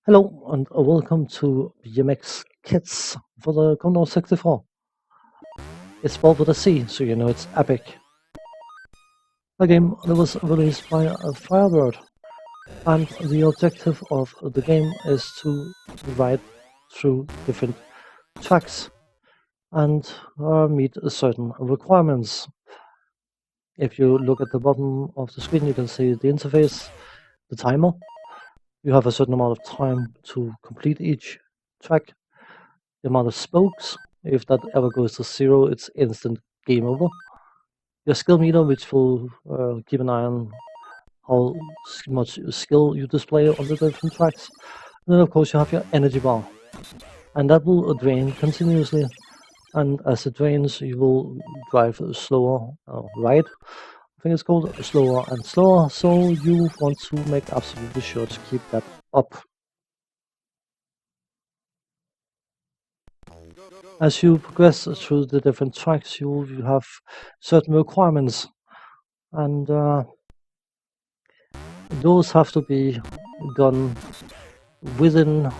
Hello and welcome to BMX Kidz for the Commodore 64. It's spelled with a C, so you know it's epic. A game that was released by Firebird, and the objective of the game is to ride through different tracks and meet certain requirements. If you look at the bottom of the screen, you can see the interface, the timer. You have a certain amount of time to complete each track. The amount of spokes. If that ever goes to zero, it's instant game over. Your skill meter, which will keep an eye on how much skill you display on the different tracks. And then, of course, you have your energy bar, and that will drain continuously. And as it drains, you will drive slower, right? I think it's called slower and slower. So you want to make absolutely sure to keep that up. As you progress through the different tracks, you have certain requirements, and those have to be done within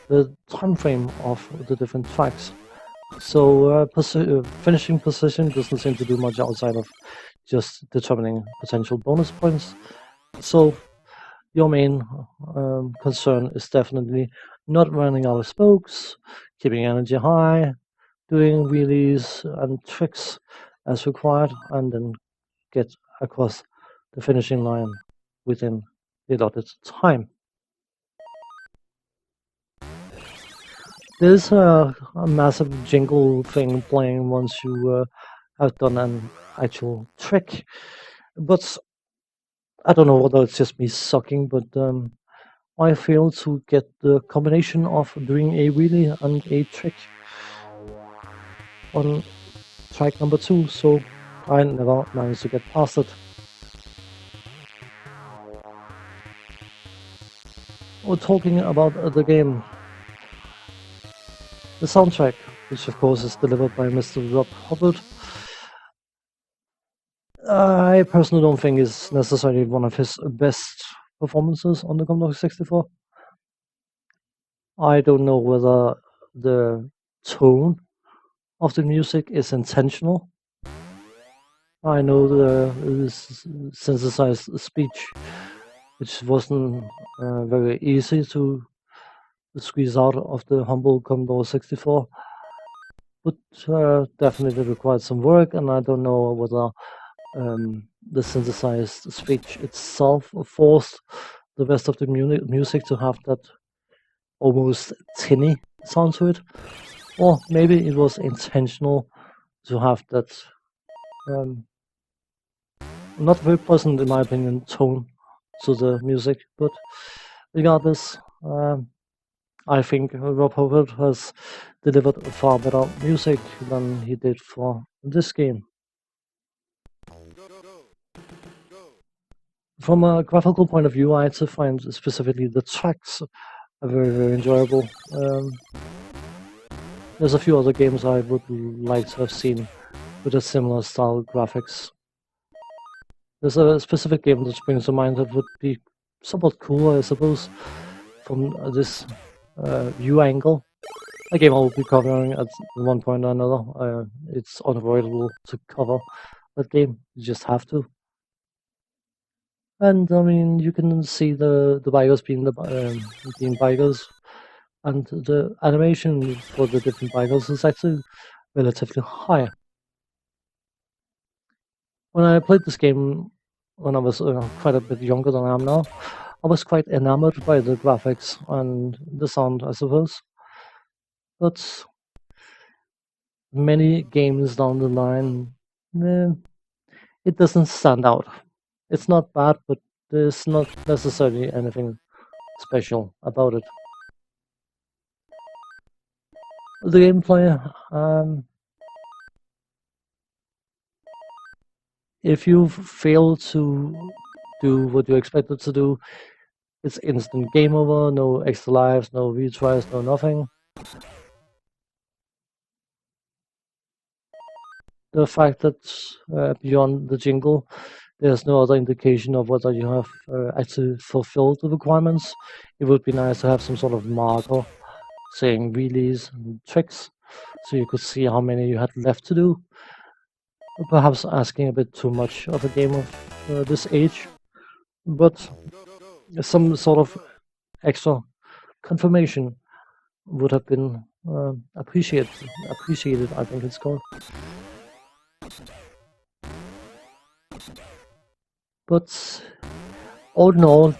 the time frame of the different tracks. So finishing position doesn't seem to do much outside of just determining potential bonus points. So your main concern is definitely not running out of spokes, keeping energy high, doing wheelies and tricks as required, and then get across the finishing line within the allotted time. There's a massive jingle thing playing once you have done an actual trick, but I don't know whether it's just me sucking, but I failed to get the combination of doing a wheelie and a trick on track number 2, so I never managed to get past it. We're talking about the game. The soundtrack, which of course is delivered by Mr. Rob Hubbard, I personally don't think is necessarily one of his best performances on the Commodore 64. I don't know whether the tone of the music is intentional. I know the synthesized speech, which wasn't very easy to squeeze out of the humble Commodore 64, but definitely required some work, and I don't know whether the synthesized speech itself forced the rest of the music to have that almost tinny sound to it, or maybe it was intentional to have that not very pleasant, in my opinion, tone to the music. But regardless, I think Rob Howard has delivered far better music than he did for this game. From a graphical point of view, I had to find specifically the tracks are very, very enjoyable. There's a few other games I would like to have seen with a similar style graphics. There's a specific game that springs to mind that would be somewhat cool, I suppose, from this view angle. A game I will be covering at one point or another. It's unavoidable to cover that game, you just have to. And I mean, you can see the bikers being being bikers, and the animation for the different bikers is actually relatively high. When I played this game when I was quite a bit younger than I am now, I was quite enamored by the graphics and the sound, I suppose. But many games down the line, eh, it doesn't stand out. It's not bad, but there's not necessarily anything special about it. The gameplay, if you fail to do what you expected to do, it's instant game over, no extra lives, no retries, no nothing. The fact that beyond the jingle, there's no other indication of whether you have actually fulfilled the requirements. It would be nice to have some sort of marker saying wheelies and tricks, so you could see how many you had left to do. Perhaps asking a bit too much of a game of this age, but some sort of extra confirmation would have been appreciated, I think it's called. But all in all,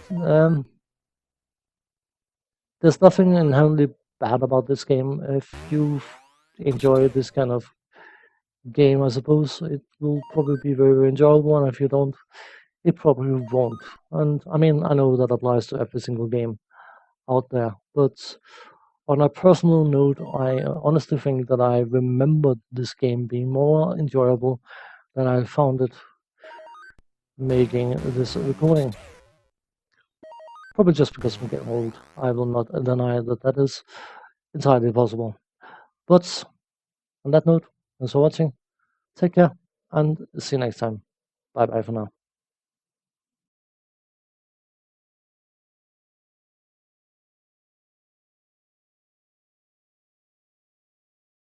there's nothing inherently bad about this game. If you enjoy this kind of game, I suppose it will probably be very, very enjoyable, and if you don't, it probably won't. And I mean, I know that applies to every single game out there, but on a personal note, I honestly think that I remembered this game being more enjoyable than I found it making this recording. Probably just because I'm getting old. I will not deny that that is entirely possible. But on that note, thanks for watching. Take care and see you next time. Bye bye for now.